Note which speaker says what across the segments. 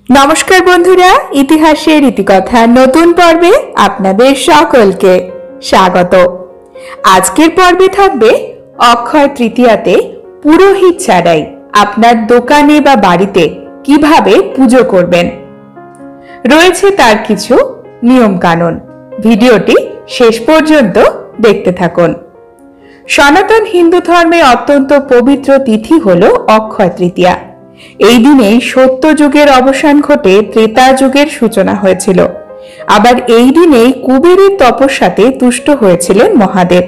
Speaker 1: নমস্কার বন্ধুরা, ইতিহাসের ইতিকথার নতুন পর্বে আপনাদের সকলকে স্বাগত। আজকের পর্বে থাকবে অক্ষয় তৃতীয়াতে পুরোহিত ছাড়াই আপনার দোকানে বা বাড়িতে কিভাবে পুজো করবেন। রয়েছে তার কিছু নিয়ম কানুন। ভিডিওটি শেষ পর্যন্ত দেখতে থাকুন। সনাতন হিন্দু ধর্মে অত্যন্ত পবিত্র তিথি হল অক্ষয় তৃতীয়া। এই দিনেই সত্য যুগের অবসান ঘটে ত্রেতা যুগের সূচনা হয়েছিল। আবার এই দিনেই কুবেরের তপস্যাতে তুষ্ট হয়েছিলেন মহাদেব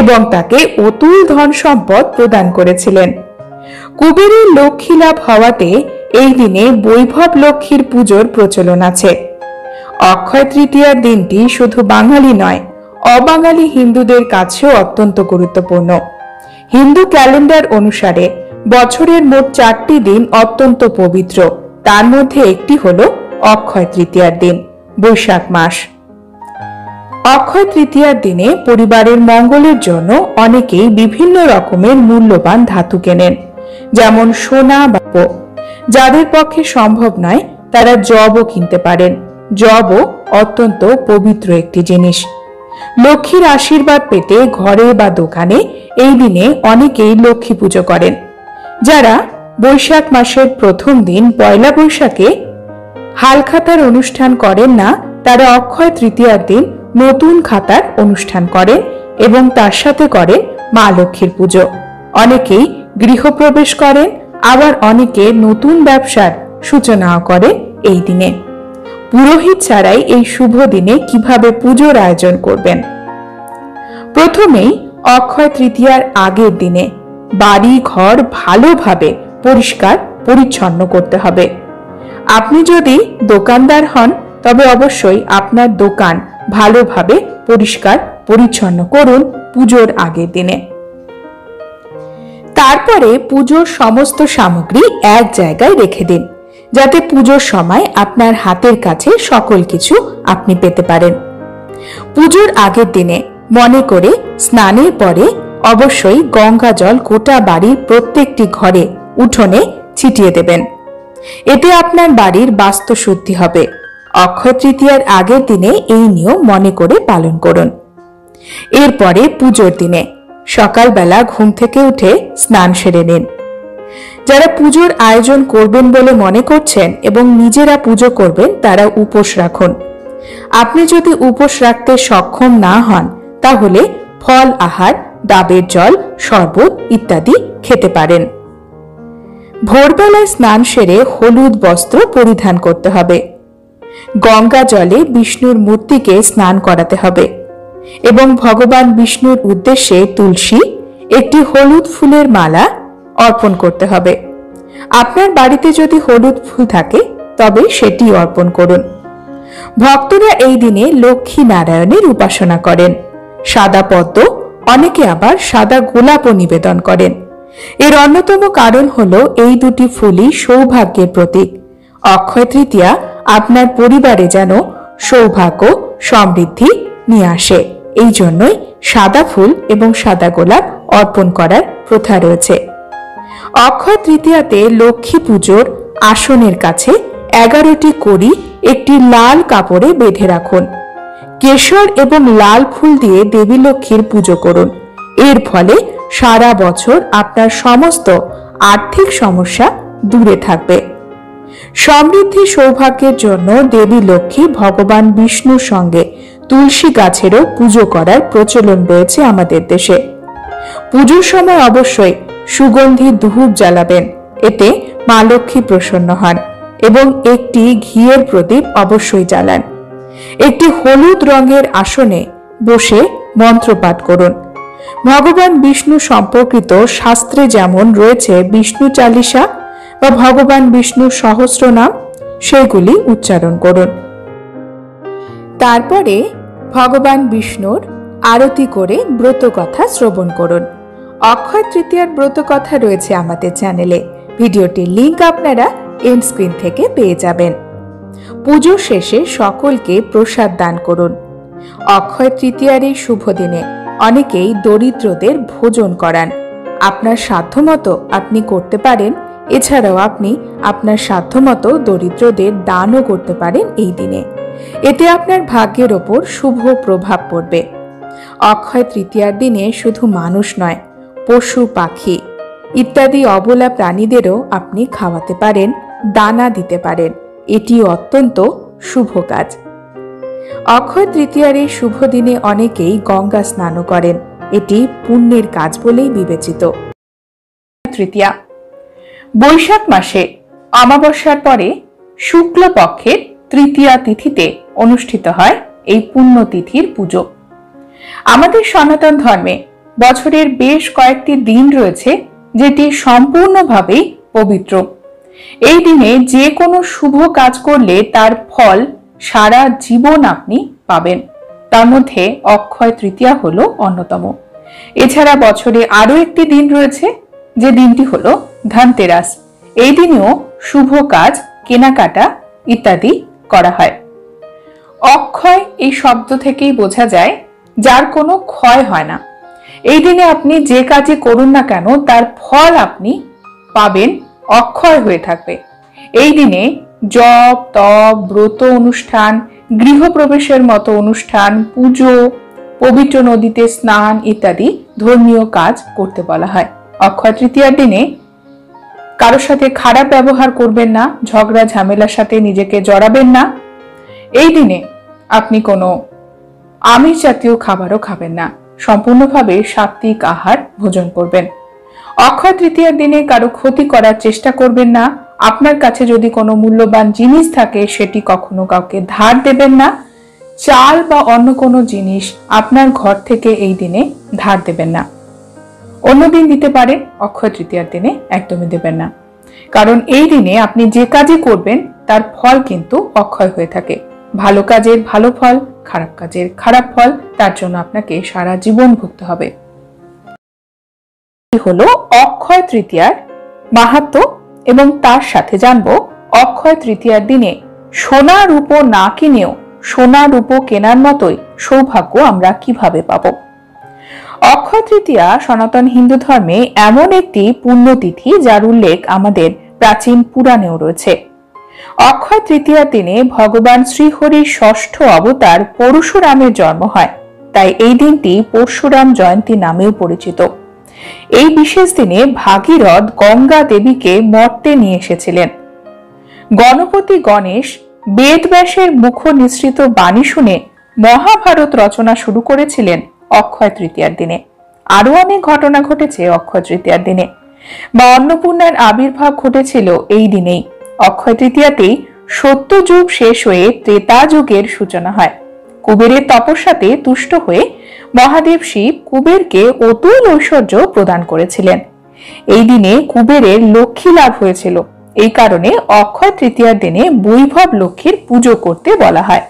Speaker 1: এবং তাকে অতুল ধন সম্পদ প্রদান করেছিলেন। কুবেরের লক্ষ্মী লাভ হওয়াতে এই দিনে বৈভব লক্ষ্মীর পুজোর প্রচলন আছে। অক্ষয় তৃতীয়ার দিনটি শুধু বাঙালি নয়, অবাঙালি হিন্দুদের কাছেও অত্যন্ত গুরুত্বপূর্ণ। হিন্দু ক্যালেন্ডার অনুসারে বছরের মোট 4টি দিন অত্যন্ত পবিত্র। তার মধ্যে একটি হল অক্ষয় তৃতীয়ার দিন, বৈশাখ মাস। অক্ষয় তৃতীয়ার দিনে পরিবারের মঙ্গলের জন্য অনেকেই বিভিন্ন রকমের মূল্যবান ধাতু কেনেন, যেমন সোনা বা যাদের পক্ষে সম্ভব নয় তারা যবও কিনতে পারেন। যবও অত্যন্ত পবিত্র একটি জিনিস। লক্ষ্মীর আশীর্বাদ পেতে ঘরে বা দোকানে এই দিনে অনেকেই লক্ষ্মী পুজো করেন। যারা বৈশাখ মাসের প্রথম দিন পয়লা বৈশাখে হালখাতার অনুষ্ঠান করেন না, তারা অক্ষয় তৃতীয়ার দিন নতুন খাতার অনুষ্ঠান করেন এবং তার সাথে করেন মা লক্ষ্মীর পুজো। অনেকেই গৃহপ্রবেশ করেন, আবার অনেকে নতুন ব্যবসার সূচনাও করেন এই দিনে। পুরোহিত ছাড়াই এই শুভ দিনে কিভাবে পুজোর আয়োজন করবেন। প্রথমেই অক্ষয় তৃতীয়ার আগের দিনে বাড়ি ঘর ভালোভাবে পরিষ্কার পরিচ্ছন্ন করতে হবে। আপনি যদি দোকানদার হন তবে অবশ্যই আপনার দোকান ভালোভাবে পরিষ্কার পরিচ্ছন্ন করুন পুজোর আগের দিনে। তারপরে পুজোর সমস্ত সামগ্রী এক জায়গায় রেখে দিন, যাতে পুজোর সময় আপনার হাতের কাছে সকল কিছু আপনি পেতে পারেন। পুজোর আগের দিনে মনে করে স্নানের পরে অবশ্যই গঙ্গা জল গোটা বাড়ির প্রত্যেকটি ঘরে উঠোনে ছিটিয়ে দেবেন। এতে আপনার বাড়ির বাস্তু শুদ্ধি হবে। অক্ষয় তৃতীয়ার আগের দিনে এই নিয়ম মনে করে পালন করুন। এরপরে পুজোর দিনে সকালবেলা ঘুম থেকে উঠে স্নান সেরে নিন। যারা পুজোর আয়োজন করবেন বলে মনে করছেন এবং নিজেরা পুজো করবেন তারা উপোস রাখুন। আপনি যদি উপোস রাখতে সক্ষম না হন তাহলে ফল আহার, ডাবের জল, শরবত ইত্যাদি খেতে পারেন। ভোরবেলায় স্নান সেরে হলুদ বস্ত্র পরিধান করতে হবে। গঙ্গা জলে বিষ্ণুর মূর্তিকে স্নান করাতে হবে এবং ভগবান বিষ্ণুর উদ্দেশ্যে তুলসী, একটি হলুদ ফুলের মালা অর্পণ করতে হবে। আপনার বাড়িতে যদি হলুদ ফুল থাকে তবে সেটি অর্পণ করুন। ভক্তরা এই দিনে লক্ষ্মী নারায়ণের উপাসনা করেন। সাদা পদ্ম, অনেকে আবার সাদা গোলাপও নিবেদন করেন। এর অন্যতম কারণ হলো এই দুটি ফুলই সৌভাগ্যের প্রতীক। অক্ষয় তৃতীয়া আপনার পরিবারে যেন সৌভাগ্য সমৃদ্ধি নিয়ে আসে, এই জন্যই সাদা ফুল এবং সাদা গোলাপ অর্পণ করার প্রথা রয়েছে। অক্ষয় তৃতীয়াতে লক্ষ্মী পুজোর আসনের কাছে 11টি কড়ি একটি লাল কাপড়ে বেঁধে রাখুন। কেশর এবং লাল ফুল দিয়ে দেবী লক্ষ্মীর পুজো করুন। এর ফলে সারা বছর আপনার সমস্ত আর্থিক সমস্যা দূরে থাকবে। সমৃদ্ধি সৌভাগ্যের জন্য দেবী লক্ষ্মী ভগবান বিষ্ণুর সঙ্গে তুলসী গাছেরও পুজো করার প্রচলন রয়েছে আমাদের দেশে। পুজোর সময় অবশ্যই সুগন্ধি ধূপ জ্বালাবেন, এতে মা লক্ষ্মী প্রসন্ন হন। এবং একটি ঘিয়ের প্রদীপ অবশ্যই জ্বালান। একটি হলুদ রঙের আসনে বসে মন্ত্রপাঠ করুন। ভগবান বিষ্ণু সম্পর্কিত শাস্ত্রে যেমন রয়েছে বিষ্ণু চালিসা বা ভগবান বিষ্ণুর সহস্র নাম, সেগুলি উচ্চারণ করুন। তারপরে ভগবান বিষ্ণুর আরতি করে ব্রত কথা শ্রবণ করুন। অক্ষয় তৃতীয়ার ব্রত কথা রয়েছে আমাদের চ্যানেলে। ভিডিওটির লিংক আপনারা এন্ড স্ক্রিন থেকে পেয়ে যাবেন। পুজো শেষে সকলকে প্রসাদ দান করুন। অক্ষয় তৃতীয়ার এই শুভ দিনে অনেকেই দরিদ্রদের ভোজন করান। আপনার সাধ্যমতো আপনি করতে পারেন এছাড়াও আপনি আপনার সাধ্যমতো দরিদ্রদের দানও করতে পারেন এই দিনে। এতে আপনার ভাগ্যের ওপর শুভ প্রভাব পড়বে। অক্ষয় তৃতীয়ার দিনে শুধু মানুষ নয়, পশু পাখি ইত্যাদি অবলা প্রাণীদেরও আপনি খাওয়াতে পারেন, দানা দিতে পারেন। এটি অত্যন্ত শুভ কাজ। অক্ষয় তৃতীয়ার এই শুভ দিনে অনেকেই গঙ্গা স্নানও করেন। এটি পুণ্যের কাজ বলেই বিবেচিত। তৃতীয়া বৈশাখ মাসে অমাবস্যার পরে শুক্লপক্ষের তৃতীয়া তিথিতে অনুষ্ঠিত হয় এই পুণ্যতিথির পুজো। আমাদের সনাতন ধর্মে বছরের বেশ কয়েকটি দিন রয়েছে যেটি সম্পূর্ণভাবেই পবিত্র। এই দিনে যে কোনো শুভ কাজ করলে তার ফল সারা জীবন আপনি পাবেন। তার মধ্যে অক্ষয় তৃতীয়া হলো অন্যতম। এছাড়া বছরে আরো একটি দিন রয়েছে, যে দিনটি হলো ধনতেরাস। এই দিনেও শুভ কাজ, কেনাকাটা ইত্যাদি করা হয়। অক্ষয় এই শব্দ থেকেই বোঝা যায় যার কোনো ক্ষয় হয় না। এই দিনে আপনি যে কাজই করুন না কেন তার ফল আপনি পাবেন, অক্ষয় হয়ে থাকবে। এই দিনে জপ, তপ, ব্রত অনুষ্ঠান, গৃহপ্রবেশের মতো অনুষ্ঠান, পুজো, পবিত্র নদীতে স্নান ইত্যাদি ধর্মীয় কাজ করতে বলা হয়। অক্ষয় তৃতীয়ার দিনে কারোর সাথে খারাপ ব্যবহার করবেন না, ঝগড়া ঝামেলার সাথে নিজেকে জড়াবেন না। এই দিনে আপনি কোনো আমিষ জাতীয় খাবারও খাবেন না, সম্পূর্ণভাবে সাত্বিক আহার ভোজন করবেন। অক্ষয় তৃতীয়ার দিনে কারো ক্ষতি করার চেষ্টা করবেন না। আপনার কাছে যদি কোনো মূল্যবান জিনিস থাকে সেটি কখনো কাউকে ধার দেবেন না। চাল বা অন্য কোনো জিনিস আপনার ঘর থেকে এই দিনে ধার দেবেন না। অন্য দিন দিতে পারেন, অক্ষয় তৃতীয়ার দিনে একদমই দেবেন না। কারণ এই দিনে আপনি যে কাজই করবেন তার ফল কিন্তু অক্ষয় হয়ে থাকে। ভালো কাজের ভালো ফল, খারাপ কাজের খারাপ ফল, তার জন্য আপনাকে সারা জীবন ভুগতে হবে। হলো অক্ষয় তৃতীয়ার মাহাত্ম্য এবং তার সাথে জানবো অক্ষয় তৃতীয়ার দিনে সোনা রূপো না কিনেও সোনা রূপো কেনার মতোই সৌভাগ্য আমরা কিভাবে পাবো। অক্ষয় তৃতীয়া সনাতন হিন্দু ধর্মে এমন একটি পুণ্যতিথি যার উল্লেখ আমাদের প্রাচীন পুরাণেও রয়েছে। অক্ষয় তৃতীয়ার দিনে ভগবান শ্রীহরির ষষ্ঠ অবতার পরশুরামের জন্ম হয়, তাই এই দিনটি পরশুরাম জয়ন্তী নামেও পরিচিত। এই বিশেষ দিনে ভাগীরথ গঙ্গা দেবীকে মর্তে নিয়ে এসেছিলেন। গণপতি গণেশ বেদব্যাসের মুখ নিঃসৃত বাণী শুনে মহাভারত রচনা শুরু করেছিলেন অক্ষয় তৃতীয়ার দিনে। আরো অনেক ঘটনা ঘটেছে অক্ষয় তৃতীয়ার দিনে। মা অন্নপূর্ণার আবির্ভাব ঘটেছিল এই দিনেই। অক্ষয় তৃতীয়াতেই সত্যযুগ শেষ হয়ে ত্রেতা যুগের সূচনা হয়। কুবেরের তপস্যাতে তুষ্ট হয়ে মহাদেব শিব কুবেরকে অতুল ঐশ্বর্য প্রদান করেছিলেন। এই দিনে কুবেরের লক্ষ্মী লাভ হয়েছিল। এই কারণে অক্ষয় তৃতীয়ার দিনে বৈভব লক্ষ্মীর পুজো করতে বলা হয়।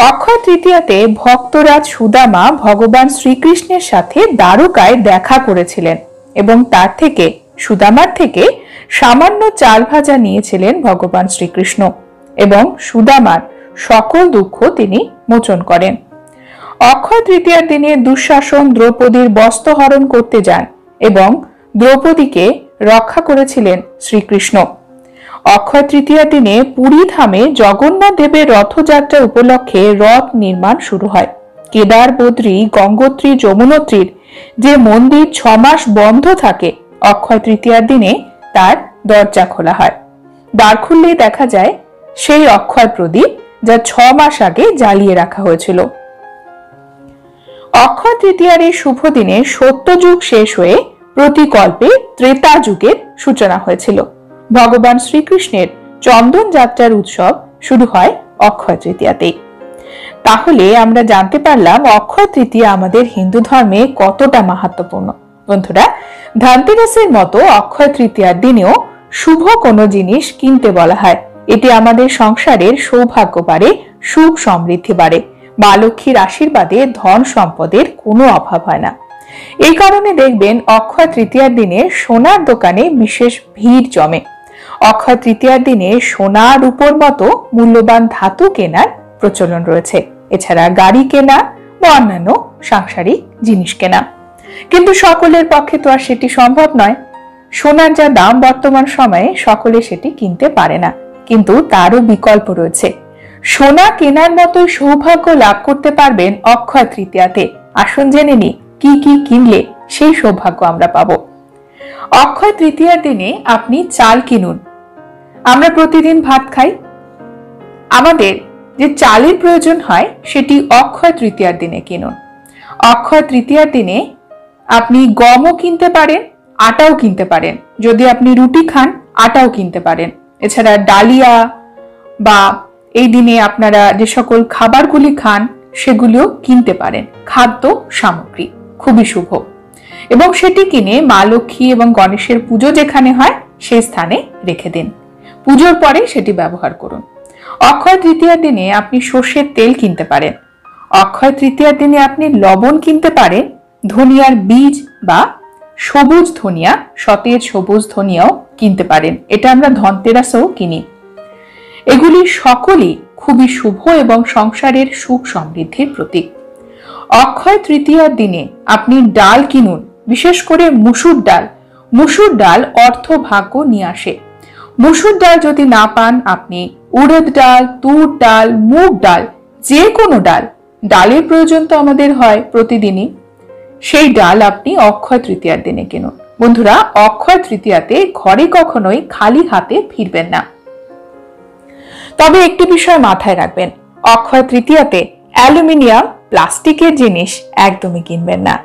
Speaker 1: অক্ষয় তৃতীয়াতে ভক্তরাজ সুদামা ভগবান শ্রীকৃষ্ণের সাথে দ্বারকায় দেখা করেছিলেন এবং তার থেকে সুদামার থেকে সামান্য চাল ভাজা নিয়েছিলেন ভগবান শ্রীকৃষ্ণ এবং সুদামার সকল দুঃখ তিনি মোচন করেন। অক্ষয় তৃতীয়ার দিনে দুঃশাসন দ্রৌপদীর বস্ত্র হরণ করতে যান এবং দ্রৌপদীকে রক্ষা করেছিলেন শ্রীকৃষ্ণ। অক্ষয় তৃতীয়ার দিনে পুরী ধামে জগন্নাথ দেবের রথযাত্রা উপলক্ষে রথ নির্মাণ শুরু হয়। কেদার, বদ্রী, গঙ্গোত্রী, যমুনোত্রীর যে মন্দির 6 মাস বন্ধ থাকে, অক্ষয় তৃতীয়ার দিনে তার দরজা খোলা হয়। দ্বার খুললেই দেখা যায় সেই অক্ষয় প্রদীপ যা 6 মাস আগে জ্বালিয়ে রাখা হয়েছিল। অক্ষয় তৃতীয়ার এই শুভ দিনে সত্যযুগ শেষ হয়ে প্রতিকল্পে ত্রেতা যুগের সূচনা হয়েছিল। ভগবান শ্রীকৃষ্ণের চন্দন যাত্রার উৎসব শুরু হয় অক্ষয় তৃতীয়াতেই। তাহলে আমরা জানতে পারলাম অক্ষয় তৃতীয়া আমাদের হিন্দু ধর্মে কতটা মাহাত্ম্যপূর্ণ। বন্ধুরা, ধনতেরাসের মতো অক্ষয় তৃতীয়ার দিনেও শুভ কোনো জিনিস কিনতে বলা হয়। এটি আমাদের সংসারের সৌভাগ্য বাড়ে, সুখ সমৃদ্ধি বাড়ে। মা লক্ষ্মীর আশীর্বাদে ধন সম্পদের কোনো অভাব হয় না। এই কারণে দেখবেন অক্ষয় তৃতীয়ার দিনে সোনার দোকানে বিশেষ ভিড় জমে। অক্ষয় তৃতীয়ার দিনে সোনা রূপোর মতো মূল্যবান ধাতু কেনার প্রচলন রয়েছে। এছাড়া গাড়ি কেনা বা অন্যান্য সাংসারিক জিনিস কেনা। কিন্তু সকলের পক্ষে তো আর সেটি সম্ভব নয়। সোনার যা দাম বর্তমান সময়ে সকলে সেটি কিনতে পারে না, কিন্তু তারও বিকল্প রয়েছে। সোনা কেনার মতোই সৌভাগ্য লাভ করতে পারবেন অক্ষয় তৃতীয়াতে। আসুন জেনে নিই কি কি কিনলে সেই সৌভাগ্য আমরা পাবো। অক্ষয় তৃতীয়ার দিনে আপনি চাল কিনুন। আমরা প্রতিদিন ভাত খাই, আমাদের যে চালের প্রয়োজন হয় সেটি অক্ষয় তৃতীয়ার দিনে কিনুন। অক্ষয় তৃতীয়ার দিনে আপনি গমও কিনতে পারেন, আটাও কিনতে পারেন। যদি আপনি রুটি খান, আটাও কিনতে পারেন। এছাড়া ডালিয়া বা এই দিনে আপনারা যে সকল খাবারগুলি খান সেগুলিও কিনতে পারেন। খাদ্য সামগ্রী খুবই শুভ, এবং সেটি কিনে মা লক্ষ্মী এবং গণেশের পুজো যেখানে হয় সেই স্থানে রেখে দিন। পুজোর পরে সেটি ব্যবহার করুন। অক্ষয় তৃতীয়ার দিনে আপনি সর্ষের তেল কিনতে পারেন। অক্ষয় তৃতীয়ার দিনে আপনি লবণ কিনতে পারেন, ধনিয়ার বীজ বা সবুজ ধনিয়া, সতেজ সবুজ ধনিয়াও কিনতে পারেন। এটা আমরা ধনতেরাসেও কিনি। এগুলি সকলই খুবই শুভ এবং সংসারের সুখ সমৃদ্ধির প্রতীক। অক্ষয় তৃতীয়ার দিনে আপনি ডাল কিনুন, বিশেষ করে মুসুর ডাল। মুসুর ডাল অর্থ ভাগ্য নিয়ে আসে। মুসুর ডাল যদি না পান, আপনি উড়দ ডাল, তুর ডাল, মুগ ডাল, যে কোনো ডাল, ডালের প্রয়োজন তো আমাদের হয় প্রতিদিনই, সেই ডাল আপনি অক্ষয় তৃতীয়ার দিনে কিনুন। বন্ধুরা, অক্ষয় তৃতীয়াতে ঘরে কখনোই খালি হাতে ফিরবেন না। তবে একটি বিষয় মাথায় রাখবেন, অক্ষয় তৃতীয়াতে অ্যালুমিনিয়াম, প্লাস্টিকের জিনিস একদমই কিনবেন না।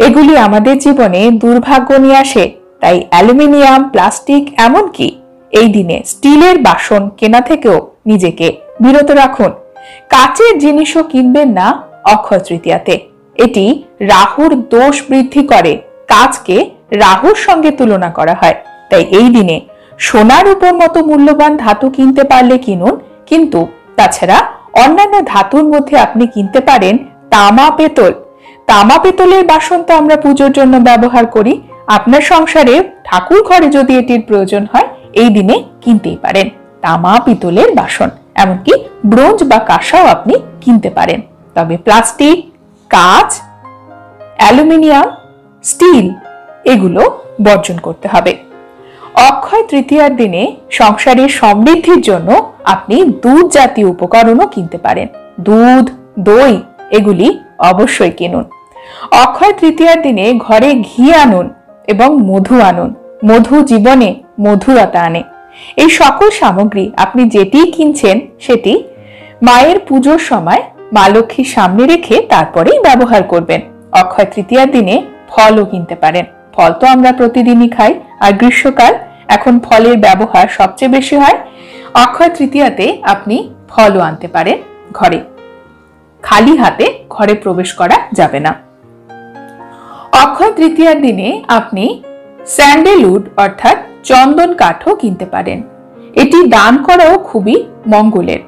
Speaker 1: এগুলি আমাদের জীবনে দুর্ভাগ্য নিয়ে আসে। তাই অ্যালুমিনিয়াম, প্লাস্টিক, এমনকি এই দিনে স্টিলের বাসন কেনা থেকেও নিজেকে বিরত রাখুন। কাচের জিনিসও কিনবেন না অক্ষয় তৃতীয়াতে। এটি রাহুর দোষ বৃদ্ধি করে। কাচকে রাহুর সঙ্গে তুলনা করা হয়। তাই এই দিনে সোনার উপর মতো মূল্যবান ধাতু কিনতে পারলে কিনুন, কিন্তু তাছাড়া অন্যান্য ধাতুর মধ্যে আপনি কিনতে পারেন তামা, পেতল। তামা পেতলের বাসন তো আমরা পুজোর জন্য ব্যবহার করি। আপনার সংসারে ঠাকুর ঘরে যদি এটির প্রয়োজন হয়, এই দিনে কিনতেই পারেন তামা পিতলের বাসন। এমনকি ব্রোঞ্জ বা কাঁসাও আপনি কিনতে পারেন। তবে প্লাস্টিক, কাঁচ, অ্যালুমিনিয়াম, স্টিল এগুলো বর্জন করতে হবে। অক্ষয় তৃতীয়ার দিনে সংসারের সমৃদ্ধির জন্য আপনি দুধ জাতীয় উপকরণও কিনতে পারেন। দুধ, দই এগুলি অবশ্যই কিনুন। অক্ষয় তৃতীয়ার দিনে ঘরে ঘি আনুন এবং মধু আনুন। মধু জীবনে মধুরতা আনে। এই সকল সামগ্রী আপনি যেটি কিনছেন সেটি মায়ের পুজোর সময় মা লক্ষ্মীর সামনে রেখে তারপরেই ব্যবহার করবেন। অক্ষয় তৃতীয়ার দিনে ফলও কিনতে পারেন। ফল তো আমরা প্রতিদিনই খাই, আর গ্রীষ্মকাল এখন ফলের ব্যবহার সবচেয়ে বেশি হয়। অক্ষয় তৃতীয়াতে আপনি ফলও আনতে পারেন ঘরে। খালি হাতে ঘরে প্রবেশ করা যাবে না। অক্ষয় তৃতীয়ার দিনে আপনি স্যান্ডেলউড অর্থাৎ চন্দন কাঠও কিনতে পারেন। এটি দান করাও খুবই মঙ্গলের।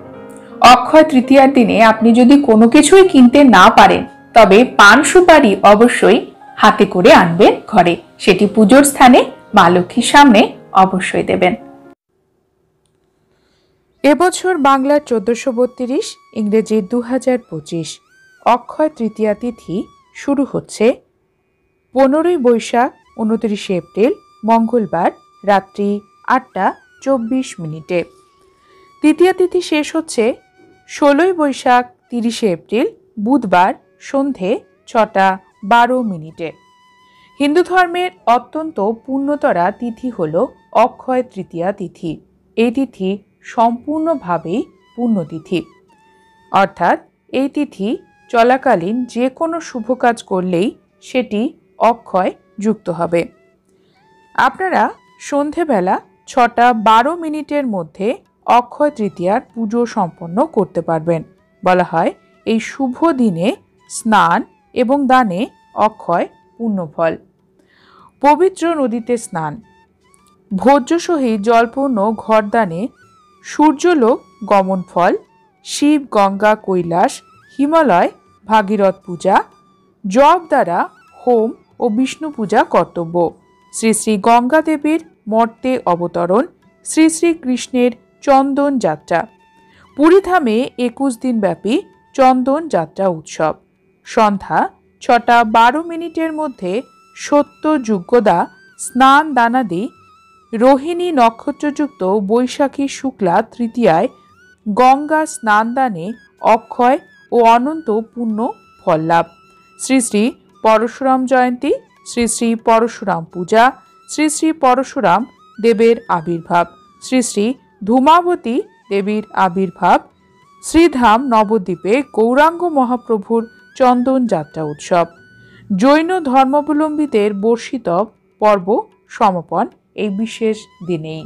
Speaker 1: অক্ষয় তৃতীয়ার দিনে আপনি যদি কোনো কিছুই কিনতে না পারেন, তবে পান সুপারি অবশ্যই হাতে করে আনবেন ঘরে। সেটি পুজোর স্থানে মা লক্ষ্মীর সামনে অবশ্যই দেবেন। এবছর বাংলার 1432, ইংরেজি 2025 অক্ষয় তৃতীয়া তিথি শুরু হচ্ছে 15 বৈশাখ 29 এপ্রিল মঙ্গলবার রাত্রি 8:24। তৃতীয়া তিথি শেষ হচ্ছে 16 বৈশাখ 30 এপ্রিল বুধবার সন্ধে 6:12। হিন্দু ধর্মের অত্যন্ত পুণ্যতরা তিথি হল অক্ষয় তৃতীয়া তিথি। এই তিথি সম্পূর্ণভাবেই পুণ্যতিথি, অর্থাৎ এই তিথি চলাকালীন যে কোনো শুভ কাজ করলেই সেটি অক্ষয় যুক্ত হবে। আপনারা সন্ধেবেলা 6:12 মধ্যে অক্ষয় তৃতীয়ার পুজো সম্পন্ন করতে পারবেন। বলা হয় এই শুভ দিনে স্নান এবং দানে অক্ষয় পুণ্যফল। পবিত্র নদীতে স্নান, ভোজ্য সহিত জলপূর্ণ ঘরদানে সূর্যলোক গমন ফল, শিব, গঙ্গা, কৈলাস, হিমালয়, ভাগীরথ পূজা, জপ দ্বারা হোম ও বিষ্ণু পূজা কর্তব্য। শ্রী শ্রী গঙ্গা দেবীর মর্তে অবতরণ, শ্রী শ্রী কৃষ্ণের চন্দন যাত্রা। পুরীধামে 21 দিন ব্যাপী চন্দন যাত্রা উৎসব। সন্ধ্যা 6:12 মধ্যে সত্য যুগ্যদা
Speaker 2: স্নান দানাদি রোহিণী নক্ষত্রযুক্ত বৈশাখী শুক্লা তৃতীয়ায় গঙ্গা স্নানদানে অক্ষয় ও অনন্ত পুণ্য ফল লাভ। শ্রী শ্রী পরশুরাম জয়ন্তী, শ্রী শ্রী পরশুরাম পূজা, শ্রী শ্রী পরশুরাম দেবের আবির্ভাব, শ্রী শ্রী ধূমাবতী দেবীর আবির্ভাব, শ্রীধাম নবদ্বীপে গৌরাঙ্গ মহাপ্রভুর চন্দন যাত্রা উৎসব, জৈন ধর্মাবলম্বীদের বর্ষিত পর্ব সমাপন এই বিশেষ দিনেই।